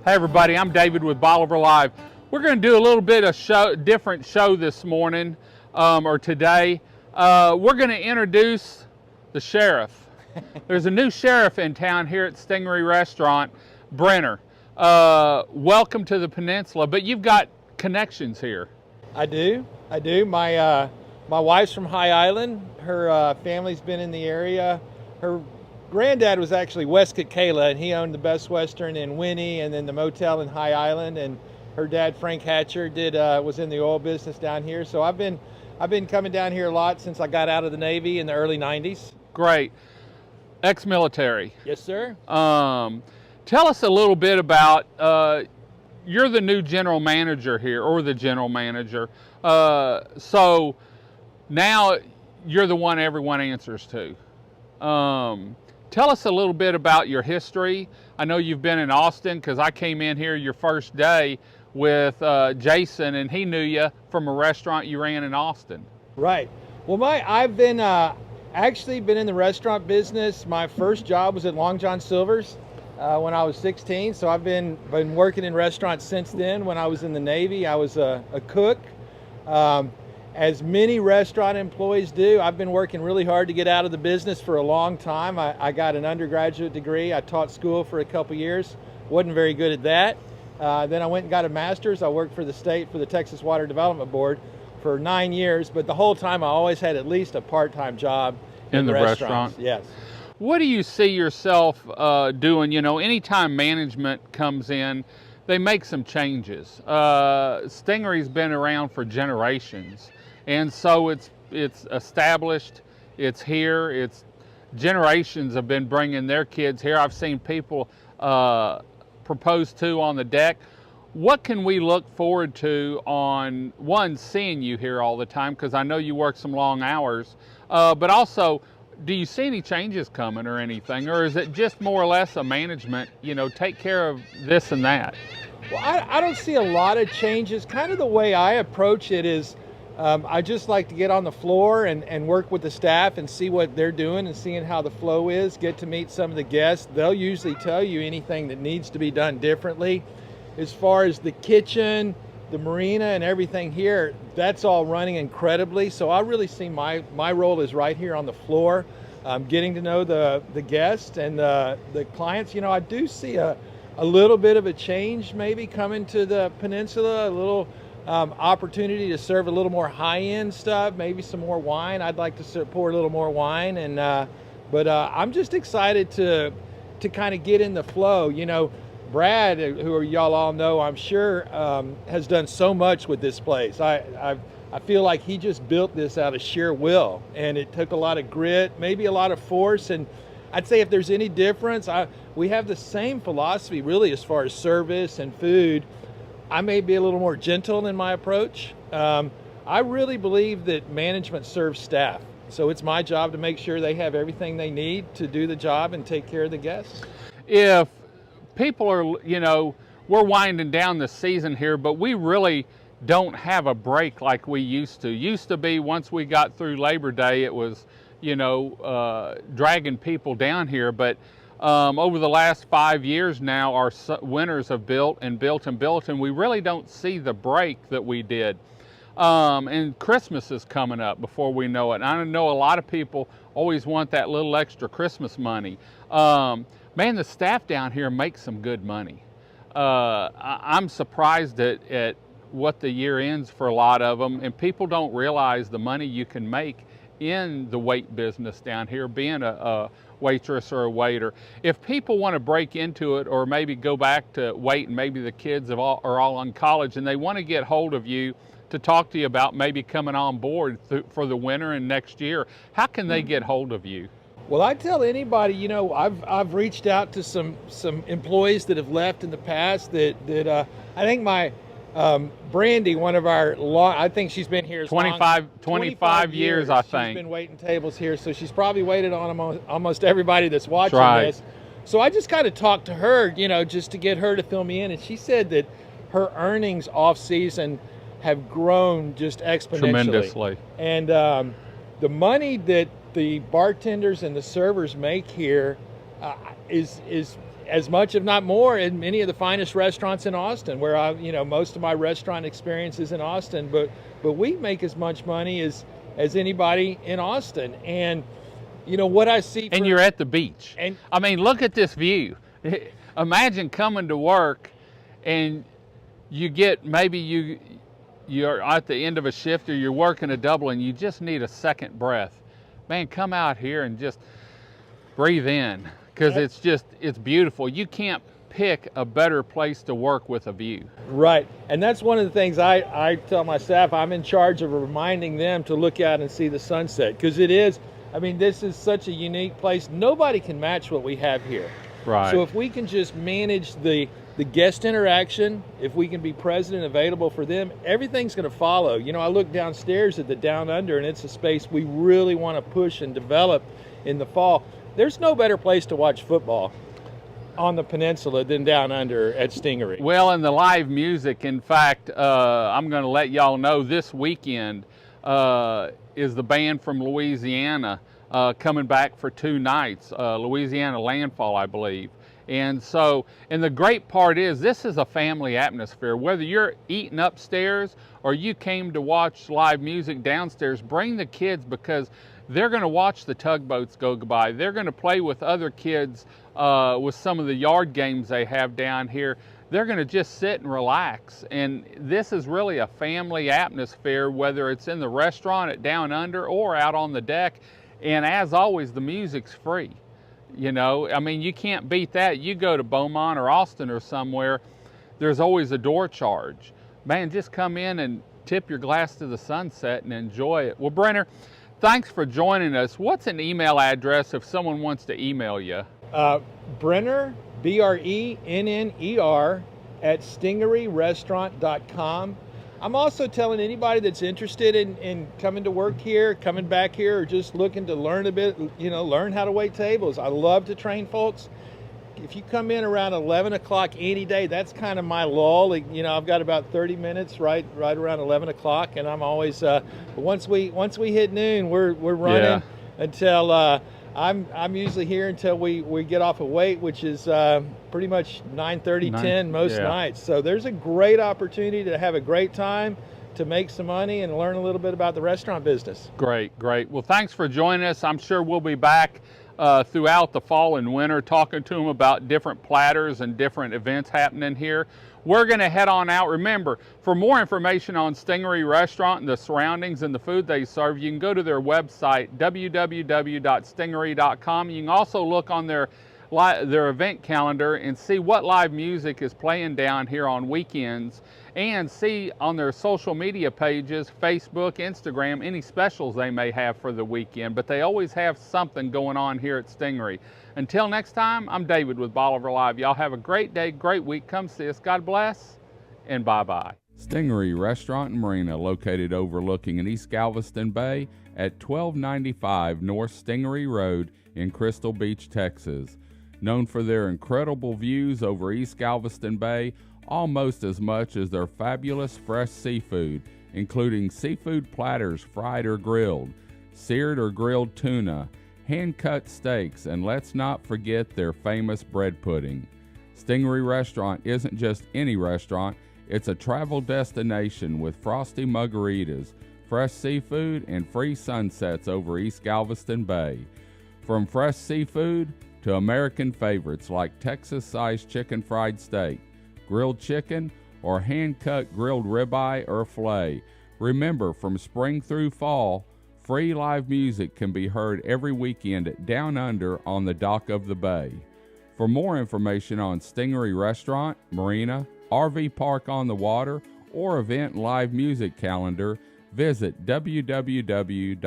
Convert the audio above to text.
Hey everybody, I'm David with Bolivar Live. We're going to do a little bit of different show this morning, or today. We're going to introduce the sheriff. There's a new sheriff in town here at Stingaree Restaurant, Brenner. Welcome to the Peninsula, but you've got connections here. I do. My wife's from High Island. Her family's been in the area. Her granddad was actually West Kayla, and he owned the Best Western in Winnie and then the motel in High Island. And her dad, Frank Hatcher, was in the oil business down here. So I've been coming down here a lot since I got out of the Navy in the early 90s. Great. Ex-military. Yes, sir. Tell us a little bit about, you're the new general manager here, or the general manager. So now you're the one everyone answers to. Tell us a little bit about your history. I know you've been in Austin because I came in here your first day with Jason, and he knew you from a restaurant you ran in Austin. Right. Well, I've been actually been in the restaurant business. My first job was at Long John Silver's when I was 16. So I've been working in restaurants since then. When I was in the Navy, I was a cook. As many restaurant employees do, I've been working really hard to get out of the business for a long time. I got an undergraduate degree. I taught school for a couple years. Wasn't very good at that. Then I went and got a master's. I worked for the state, for the Texas Water Development Board for 9 years. But the whole time I always had at least a part-time job in the restaurant. Yes. What do you see yourself doing? You know, anytime management comes in, they make some changes. Stingaree's been around for generations. And so it's established, it's here, it's generations have been bringing their kids here. I've seen people propose to on the deck. What can we look forward to on, one, seeing you here all the time, because I know you work some long hours, but also, do you see any changes coming or anything, or is it just more or less a management, take care of this and that? Well, I don't see a lot of changes. Kind of the way I approach it is, I just like to get on the floor and work with the staff and see what they're doing and seeing how the flow is, get to meet some of the guests. They'll usually tell you anything that needs to be done differently. As far as the kitchen, the marina and everything here, that's all running incredibly. So I really see my role is right here on the floor, getting to know the guests and the clients. I do see a little bit of a change maybe coming to the Peninsula, a little opportunity to serve a little more high-end stuff, maybe some more wine. I'd like to pour a little more wine, but I'm just excited to kind of get in the flow. Brad, who y'all all know, I'm sure, has done so much with this place. I feel like he just built this out of sheer will, and it took a lot of grit, maybe a lot of force. And I'd say if there's any difference, we have the same philosophy really as far as service and food. I may be a little more gentle in my approach. I really believe that management serves staff. So it's my job to make sure they have everything they need to do the job and take care of the guests. If people are, we're winding down the season here, but we really don't have a break like we used to. Used to be once we got through Labor Day, it was, dragging people down here. But over the last 5 years now, our winters have built and built and built, and we really don't see the break that we did. And Christmas is coming up before we know it. And I know a lot of people always want that little extra Christmas money. Man, the staff down here makes some good money. I'm surprised at what the year ends for a lot of them, and people don't realize the money you can make in the wait business down here, being a waitress or a waiter. If people want to break into it or maybe go back to wait, and maybe the kids are all in college and they want to get hold of you to talk to you about maybe coming on board for the winter and next year, how can they get hold of you? Well, I tell anybody, I've reached out to some employees that have left in the past that I think my Brandy, one of our I think she's been here 25 years, I think. She's been waiting tables here, so she's probably waited on almost everybody that's watching this. So I just kind of talked to her, just to get her to fill me in, and she said that her earnings off season have grown just exponentially. Tremendously. And the money that the bartenders and the servers make here is as much, if not more, in many of the finest restaurants in Austin, where most of my restaurant experience is in Austin, but we make as much money as anybody in Austin. And what I see. And you're at the beach. And I mean, look at this view. Imagine coming to work and you get, maybe you're at the end of a shift or you're working a double and you just need a second breath. Man, come out here and just breathe in, because it's beautiful. You can't pick a better place to work with a view. Right, and that's one of the things I tell my staff. I'm in charge of reminding them to look out and see the sunset, because this is such a unique place. Nobody can match what we have here. Right. So if we can just manage the guest interaction, if we can be present and available for them, everything's going to follow. I look downstairs at the Down Under, and it's a space we really want to push and develop in the fall. There's no better place to watch football on the peninsula than Down Under at Stingaree. Well, and the live music, in fact, I'm going to let y'all know this weekend is the band from Louisiana coming back for 2 nights, Louisiana Landfall, I believe. And the great part is, this is a family atmosphere. Whether you're eating upstairs or you came to watch live music downstairs, bring the kids, because they're going to watch the tugboats go by. They're going to play with other kids with some of the yard games they have down here. They're going to just sit and relax. And this is really a family atmosphere, whether it's in the restaurant at Down Under or out on the deck. And as always, the music's free. You can't beat that. You go to Beaumont or Austin or somewhere, there's always a door charge. Man, just come in and tip your glass to the sunset and enjoy it. Well, Brenner, thanks for joining us. What's an email address if someone wants to email you? Brenner, BRENNER, at stingareerestaurant.com. I'm also telling anybody that's interested in coming to work here, coming back here, or just looking to learn a bit, learn how to wait tables. I love to train folks. If you come in around 11 o'clock any day, that's kind of my lull. I've got about 30 minutes right around 11 o'clock, and I'm always, once we hit noon, we're running until, I'm usually here until we get off of wait, which is pretty much 9:30, 10 most nights. So there's a great opportunity to have a great time, to make some money, and learn a little bit about the restaurant business. Great. Well, thanks for joining us. I'm sure we'll be back throughout the fall and winter talking to them about different platters and different events happening here. We're going to head on out. Remember, for more information on Stingaree Restaurant and the surroundings and the food they serve, you can go to their website, www.stingaree.com. You can also look on their event calendar and see what live music is playing down here on weekends, and see on their social media pages, Facebook, Instagram, any specials they may have for the weekend. But they always have something going on here at Stingaree. Until next time, I'm David with Bolivar Live. Y'all have a great day, great week. Come see us. God bless, and bye-bye. Stingaree Restaurant and Marina, located overlooking an East Galveston Bay at 1295 North Stingaree Road in Crystal Beach, Texas. Known for their incredible views over East Galveston Bay, almost as much as their fabulous fresh seafood, including seafood platters fried or grilled, seared or grilled tuna, hand-cut steaks, and let's not forget their famous bread pudding. Stingaree Restaurant isn't just any restaurant, it's a travel destination with frosty margaritas, fresh seafood, and free sunsets over East Galveston Bay. From fresh seafood to American favorites like Texas-sized chicken fried steak, grilled chicken, or hand-cut grilled ribeye or filet. Remember, from spring through fall, free live music can be heard every weekend at Down Under on the dock of the bay. For more information on Stingaree Restaurant, Marina, RV Park on the Water, or event live music calendar, visit www.stingaree.com.